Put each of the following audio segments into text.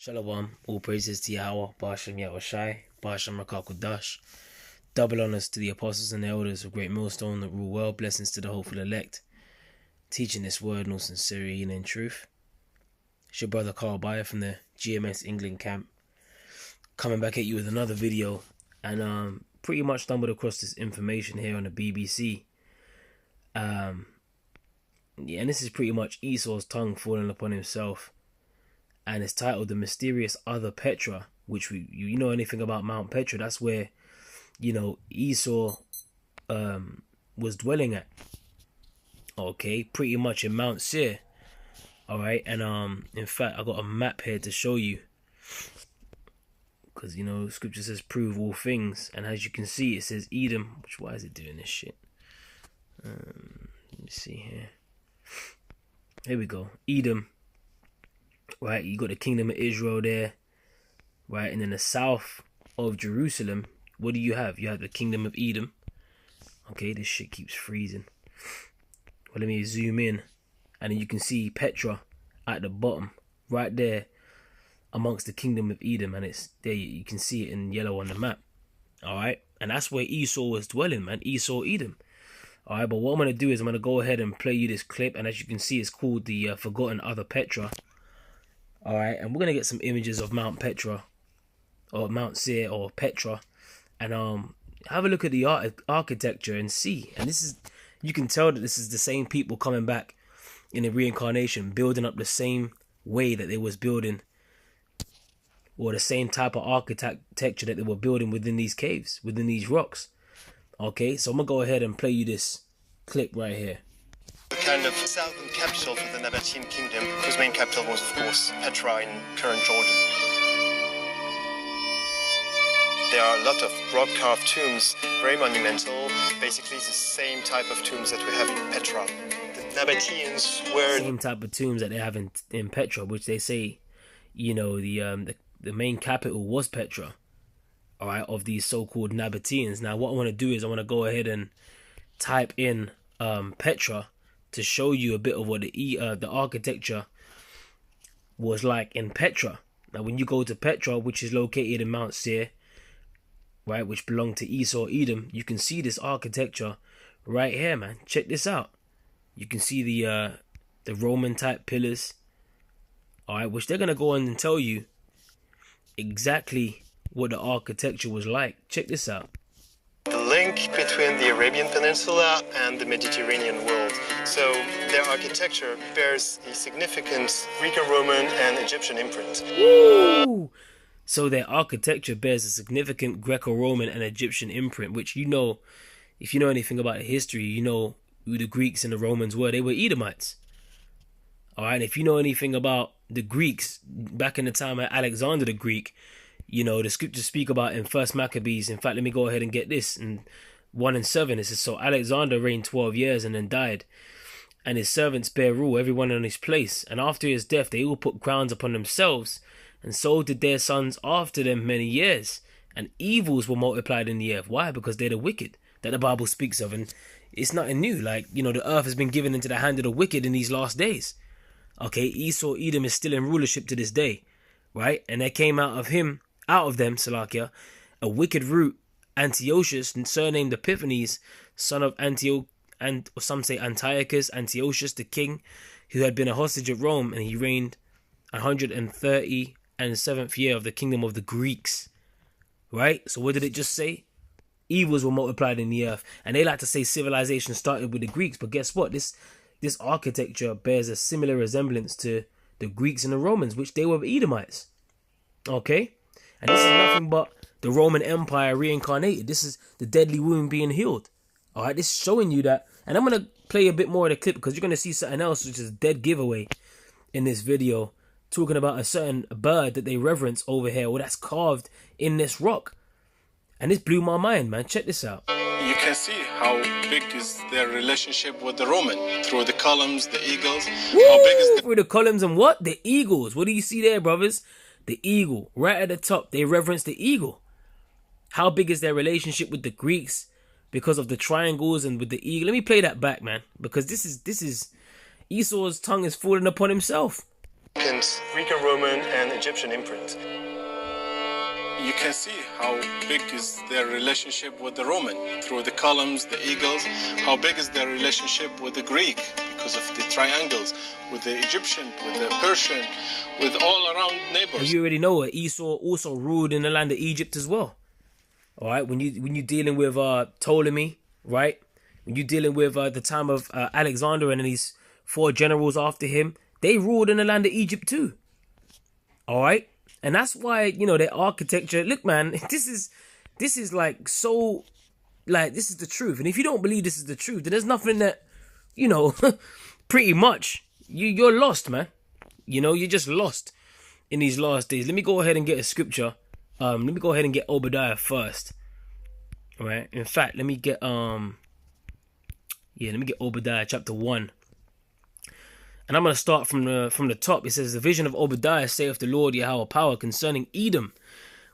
Shalom, all praises to Yahweh, Ba'ashem Yahushai, Ba'ashem Rakakudash. Double honors to the apostles and elders of Great Millstone that rule well, blessings to the hopeful elect, teaching this word in all sincerity and in truth. It's your brother Carl Bayer from the GMS England camp, coming back at you with another video, and pretty much stumbled across this information here on the BBC. And this is pretty much Esau's tongue falling upon himself. And it's titled The Mysterious Other Petra, which you know anything about Mount Petra, that's where, Esau was dwelling at. Okay, pretty much in Mount Seir. Alright, and in fact, I got a map here to show you. Because, scripture says prove all things. And as you can see, it says Edom. Why is it doing this shit? Let me see here. Here we go. Edom. Right, you got the kingdom of Israel there, right, and in the south of Jerusalem, what do you have? You have the kingdom of Edom. Okay, this shit keeps freezing. Well, let me zoom in, and then you can see Petra at the bottom, right there, amongst the kingdom of Edom, and it's there. You can see it in yellow on the map. All right, and that's where Esau was dwelling, man. Esau, Edom. All right, but what I'm gonna do is I'm gonna go ahead and play you this clip, and as you can see, it's called the Forgotten Other Petra. Alright, and we're going to get some images of Mount Petra, or Mount Seir, or Petra, and have a look at the architecture and see. And this is, you can tell that this is the same people coming back in the reincarnation, building up the same way that they was building, or the same type of architecture that they were building within these caves, within these rocks. Okay, so I'm going to go ahead and play you this clip right here. Kind of southern capital for the Nabatean kingdom, whose main capital was, of course, Petra in current Jordan. There are a lot of rock-carved tombs, very monumental, basically the same type of tombs that we have in Petra. The Nabateans were... Same type of tombs that they have in Petra, which they say, the main capital was Petra, alright, of these so-called Nabateans. Now, what I want to do is I want to go ahead and type in Petra, to show you a bit of what the architecture was like in Petra. Now, when you go to Petra, which is located in Mount Seir, right, which belonged to Esau, Edom, you can see this architecture right here, man. Check this out. You can see the Roman type pillars, all right, which they're gonna go on and tell you exactly what the architecture was like. Check this out. The link between the Arabian Peninsula and the Mediterranean world. So their architecture bears a significant Greco-Roman and Egyptian imprint. Woo! So their architecture bears a significant Greco-Roman and Egyptian imprint, which if you know anything about the history, you know who the Greeks and the Romans were. They were Edomites. Alright, if you know anything about the Greeks, back in the time of Alexander the Greek, the scriptures speak about in 1 Maccabees. In fact, let me go ahead and get this. In 1 and 7, it says, so Alexander reigned 12 years and then died. And his servants bare rule, everyone in his place. And after his death, they all put crowns upon themselves. And so did their sons after them many years. And evils were multiplied in the earth. Why? Because they're the wicked that the Bible speaks of. And it's nothing new. The earth has been given into the hand of the wicked in these last days. Okay, Esau, Edom is still in rulership to this day. Right? And there came out of them, Salakia, a wicked root, Antiochus, surnamed Epiphanes, son of Antiochus, or some say Antiochus, Antiochus the king, who had been a hostage at Rome, and he reigned 137th year of the kingdom of the Greeks. Right? So what did it just say? Evils were multiplied in the earth. And they like to say civilization started with the Greeks, but guess what? This architecture bears a similar resemblance to the Greeks and the Romans, which they were Edomites. Okay? And this is nothing but the Roman Empire reincarnated. This is the deadly wound being healed. Alright, this is showing you that. And I'm going to play a bit more of the clip because you're going to see something else, which is a dead giveaway in this video. Talking about a certain bird that they reverence over here, or that's carved in this rock. And this blew my mind, man. Check this out. You can see how big is their relationship with the Roman. Through the columns, the eagles. Woo! How big is through the columns and what? The eagles. What do you see there, brothers? The eagle, right at the top, they reverence the eagle. How big is their relationship with the Greeks because of the triangles and with the eagle? Let me play that back, man, because this is Esau's tongue is falling upon himself. Greek and Roman and Egyptian imprint. You can see how big is their relationship with the Roman through the columns, the eagles. How big is their relationship with the Greek because of the triangles, with the Egyptian, with the Persian, with all around neighbors. And you already know it. Esau also ruled in the land of Egypt as well. All right, when you're dealing with Ptolemy, right? When you're dealing with the time of Alexander and these 4 generals after him, they ruled in the land of Egypt too. All right. And that's why, you know, their architecture, look, man, this is like so, like, this is the truth. And if you don't believe this is the truth, then there's nothing that, you know, pretty much, you're lost, man. You know, you're just lost in these last days. Let me go ahead and get a scripture. Let me go ahead and get Obadiah first. All right. In fact, let me get, let me get Obadiah chapter 1. And I'm going to start from the top. It says, the vision of Obadiah, saith the Lord Yahweh power, concerning Edom.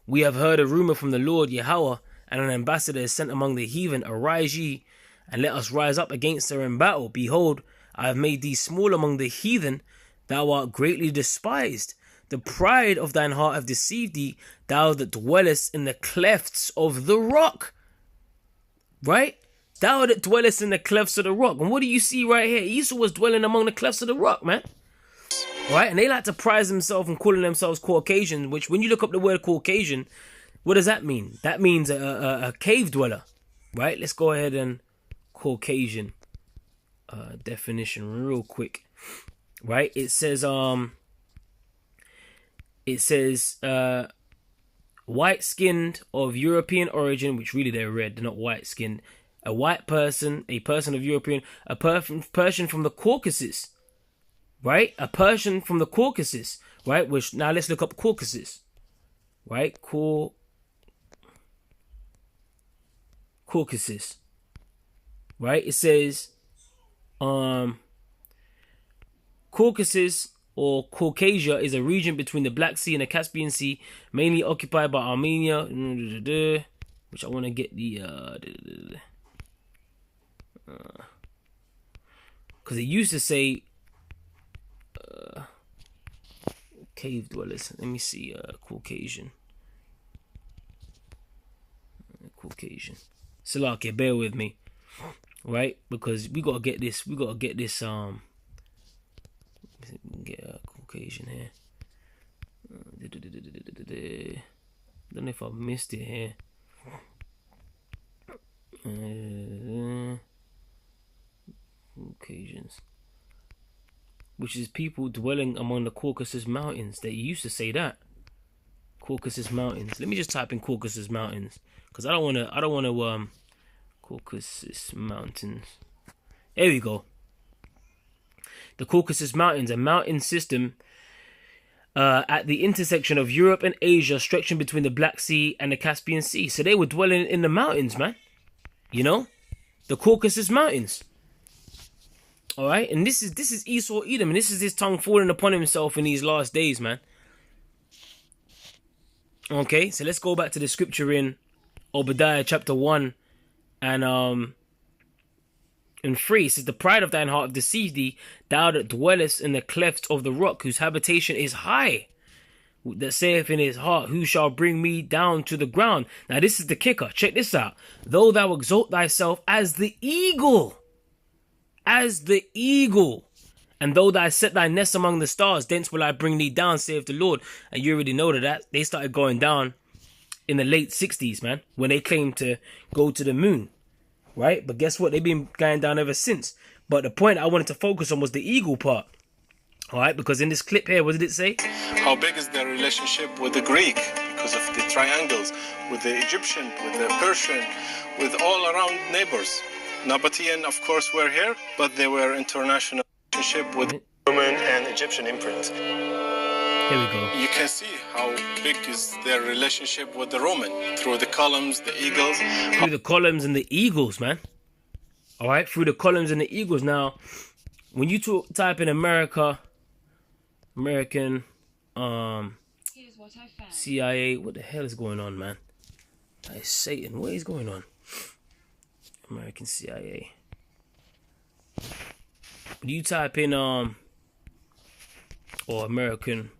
We have heard a rumor from the Lord Yahweh, and an ambassador is sent among the heathen. Arise ye, and let us rise up against her in battle. Behold, I have made thee small among the heathen. Thou art greatly despised. The pride of thine heart hath deceived thee, thou that dwellest in the clefts of the rock. Right? Thou that dwellest in the clefts of the rock. And what do you see right here? Esau was dwelling among the clefts of the rock, man. Right? And they like to prize themselves and calling themselves Caucasian, which when you look up the word Caucasian, what does that mean? That means a cave dweller. Right? Let's go ahead and Caucasian definition real quick. Right? It says white-skinned of European origin, which really they're red, they're not white-skinned. A white person, a person of European, a Persian from the Caucasus, right? A Persian from the Caucasus, right? Which, now let's look up Caucasus, right? Caucasus, right? It says, Caucasus or Caucasia is a region between the Black Sea and the Caspian Sea, mainly occupied by Armenia, which I want to get the, because it used to say cave dwellers. Let me see, Caucasian. Salakia, bear with me, right? Because we gotta get this. We gotta get this. Get a Caucasian here. Don't know if I missed it here. Caucasians, which is people dwelling among the Caucasus Mountains. They used to say that Caucasus Mountains. Let me just type in Caucasus Mountains because I don't want to Caucasus Mountains. There we go. The Caucasus Mountains, a mountain system at the intersection of Europe and Asia, stretching between the Black Sea and the Caspian Sea. So they were dwelling in the mountains, man. You know, the Caucasus Mountains. All right, and this is Esau Edom, and this is his tongue falling upon himself in these last days, man. Okay, so let's go back to the scripture in Obadiah chapter 1 and 3. It says, the pride of thine heart hath deceived thee, thou that dwellest in the clefts of the rock, whose habitation is high, that saith in his heart, who shall bring me down to the ground? Now this is the kicker. Check this out. Though thou exalt thyself as the eagle, and though thou set thy nest among the stars, thence will I bring thee down, saith the Lord. And you already know that they started going down in the late 60s, man, when they claimed to go to the moon, right? But guess what? They've been going down ever since. But the point I wanted to focus on was the eagle part, all right? Because in this clip here, what did it say? How big is their relationship with the Greek because of the triangles, with the Egyptian, with the Persian, with all around neighbors. Nabatean, of course, were here, but they were international relationship with Roman and Egyptian imprint. Here we go. You can see how big is their relationship with the Roman through the columns, the eagles. Through the columns and the eagles, man. All right, through the columns and the eagles. Now, when you type in American, CIA, what the hell is going on, man? That is Satan. What is going on? American CIA. When you type in or American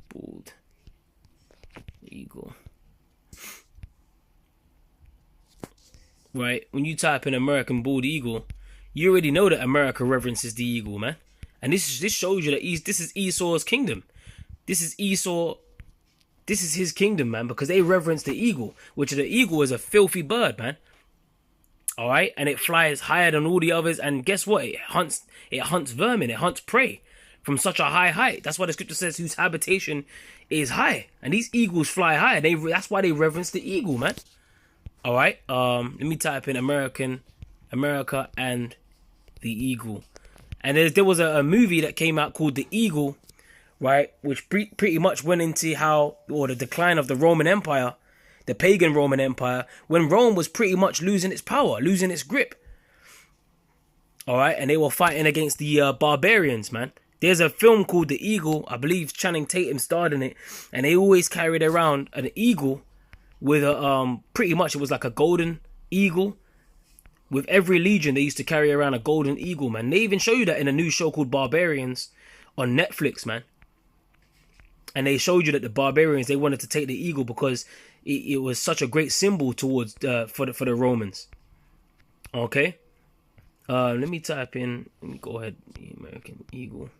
bald eagle. Right, when you type in American bald eagle, you already know that America reverences the eagle, man. And this shows you that this is Esau's kingdom. This is Esau. This is his kingdom, man, because they reverence the eagle, which the eagle is a filthy bird, man. All right, and it flies higher than all the others, and guess what? It hunts vermin, it hunts prey from such a high height. That's why the scripture says whose habitation is high, and these eagles fly high. That's why they reverence the eagle, man. All right, let me type in America and the eagle, and there was a movie that came out called The Eagle, right, which pretty much went into the decline of the Roman Empire, the pagan Roman Empire, when Rome was pretty much losing its power, losing its grip. All right, and they were fighting against the barbarians, man. There's a film called The Eagle, I believe Channing Tatum starred in it, and they always carried around an eagle with a pretty much it was like a golden eagle. With every legion, they used to carry around a golden eagle, man. They even show you that in a new show called Barbarians on Netflix, man. And they showed you that the barbarians, they wanted to take the eagle because it was such a great symbol towards for the Romans. Okay, let me type in. Let me go ahead. The American eagle.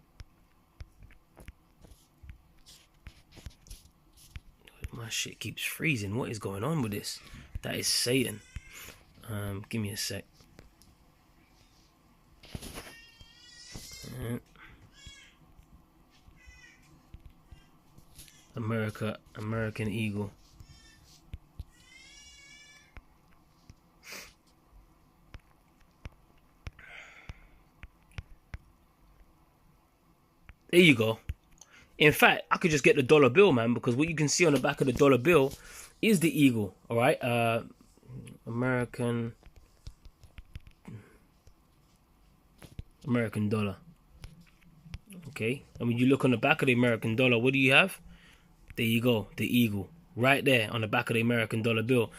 My shit keeps freezing. What is going on with this? That is Satan. Give me a sec. American eagle. There you go. In fact, I could just get the dollar bill, man, because what you can see on the back of the dollar bill is the eagle. All right, American dollar. Okay, and when you look on the back of the American dollar, what do you have? There you go, the eagle, right there on the back of the American dollar bill.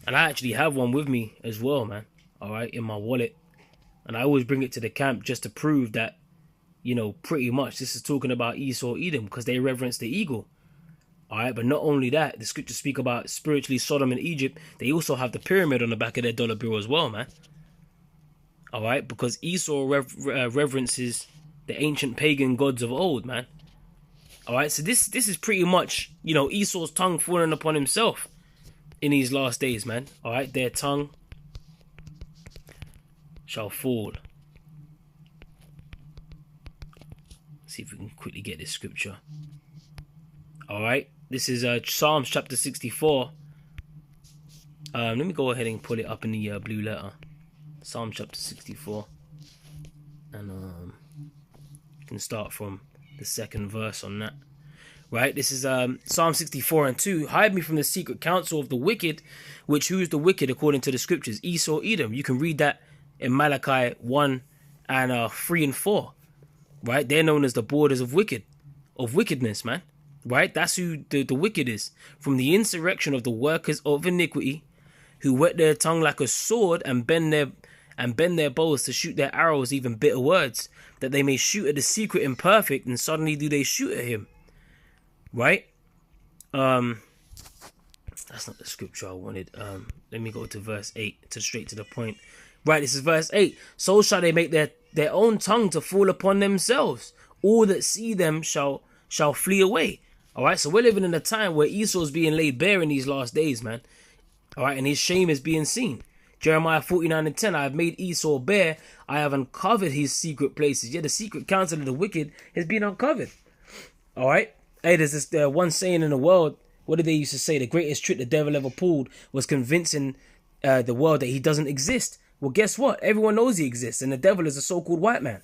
And I actually have one with me as well, man. All right, in my wallet, and I always bring it to the camp just to prove that, you know, pretty much this is talking about Esau, Edom, because they reverence the eagle. All right, but not only that, the scriptures speak about spiritually Sodom and Egypt. They also have the pyramid on the back of their dollar bill as well, man. All right, because Esau reverences the ancient pagan gods of old, man. All right, so this is pretty much, you know, Esau's tongue falling upon himself in these last days, man. All right, their tongue shall fall. Let's see if we can quickly get this scripture. All right, this is Psalms chapter 64. Let me go ahead and pull it up in the blue letter. Psalm chapter 64. And you can start from the second verse on that. Right, this is Psalm 64 and 2. Hide me from the secret counsel of the wicked, which who is the wicked according to the scriptures? Esau, Edom. You can read that in Malachi 1 and 3 and 4. Right, they're known as the borders of wickedness, man. Right, that's who the wicked is. From the insurrection of the workers of iniquity, who whet their tongue like a sword and bend their bows to shoot their arrows, even bitter words, that they may shoot at the secret imperfect, and suddenly do they shoot at him. Right? That's not the scripture I wanted. Let me go to verse 8, straight to the point. Right, this is verse 8. So shall they make their own tongue to fall upon themselves. All that see them shall flee away. All right, so we're living in a time where Esau's being laid bare in these last days, man. All right, and his shame is being seen. Jeremiah 49 and 10, I have made Esau bare. I have uncovered his secret places. Yeah, the secret counsel of the wicked has been uncovered. All right. Hey, there's this one saying in the world. What did they used to say? The greatest trick the devil ever pulled was convincing the world that he doesn't exist. Well, guess what? Everyone knows he exists, and the devil is a so-called white man.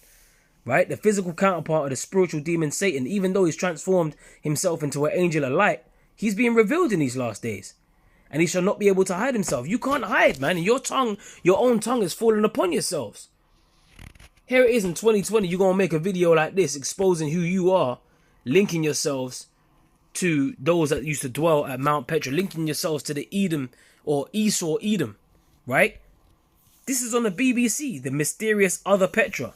Right? The physical counterpart of the spiritual demon Satan, even though he's transformed himself into an angel of light, he's being revealed in these last days. And he shall not be able to hide himself. You can't hide, man. And your own tongue is falling upon yourselves. Here it is in 2020. You're going to make a video like this exposing who you are, linking yourselves to those that used to dwell at Mount Petra, linking yourselves to the Edom or Esau Edom, right? This is on the BBC, the mysterious other Petra.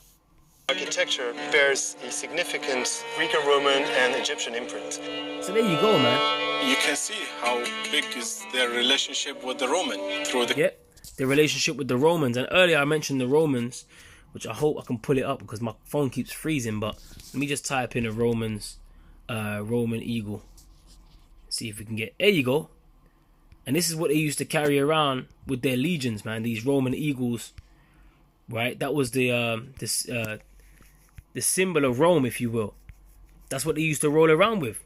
architecture bears a significant Greek and Roman and Egyptian imprint. So there you go, man. You can see how big is their relationship with the Roman through the... Yep, the relationship with the Romans. And earlier I mentioned the Romans, which I hope I can pull it up because my phone keeps freezing. But let me just type in the Romans, Roman eagle. See if we can get... There you go. And this is what they used to carry around with their legions, man. These Roman eagles, right? That was the symbol of Rome, if you will. That's what they used to roll around with.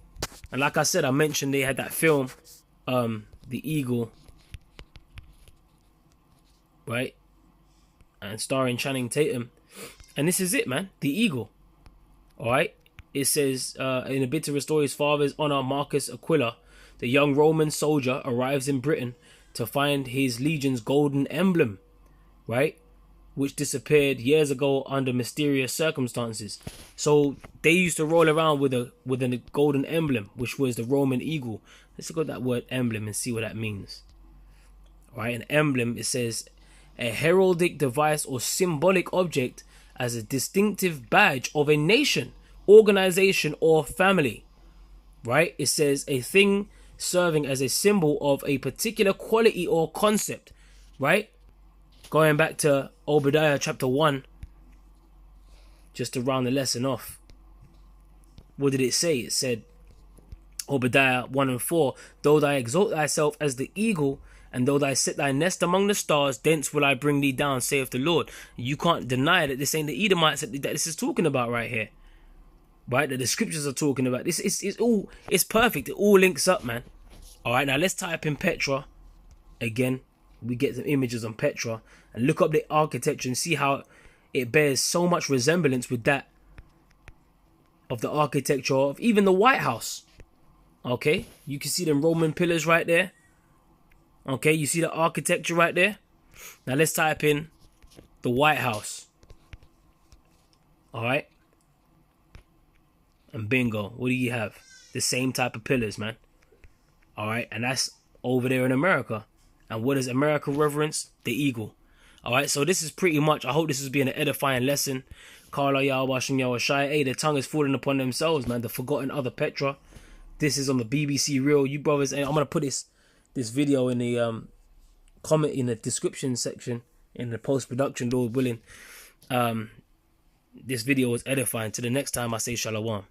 And like I said, I mentioned they had that film, The Eagle, right? And starring Channing Tatum. And this is it, man. The Eagle. All right. It says, in a bid to restore his father's honor, Marcus Aquila, the young Roman soldier, arrives in Britain to find his legion's golden emblem, right? Which disappeared years ago under mysterious circumstances. So they used to roll around with a golden emblem, which was the Roman eagle. Let's look at that word emblem and see what that means. All right, an emblem, it says a heraldic device or symbolic object as a distinctive badge of a nation, organization, or family. Right? It says a thing serving as a symbol of a particular quality or concept. Right? Going back to Obadiah chapter 1, just to round the lesson off. What did it say? It said, Obadiah 1 and 4, though thou exalt thyself as the eagle, and though thou set thy nest among the stars, thence will I bring thee down, saith the Lord. You can't deny that this ain't the Edomites that this is talking about right here. Right? That the scriptures are talking about. This is all, it's perfect. It all links up, man. Alright, now let's type in Petra. Again, we get some images on Petra. And look up the architecture and see how it bears so much resemblance with that of the architecture of even the White House. Okay, you can see them Roman pillars right there. Okay, you see the architecture right there. Now let's type in the White House. Alright. And bingo, what do you have? The same type of pillars, man. Alright, and that's over there in America. And what does America reverence? The eagle. Alright, so this is pretty much, I hope this is being an edifying lesson. Carla Yawash and Yawashai. Hey, the tongue is falling upon themselves, man. The forgotten other Petra. This is on the BBC Real. You brothers, and I'm going to put this video in the comment in the description section, in the post-production, Lord willing. This video was edifying. Till the next time I say shalom.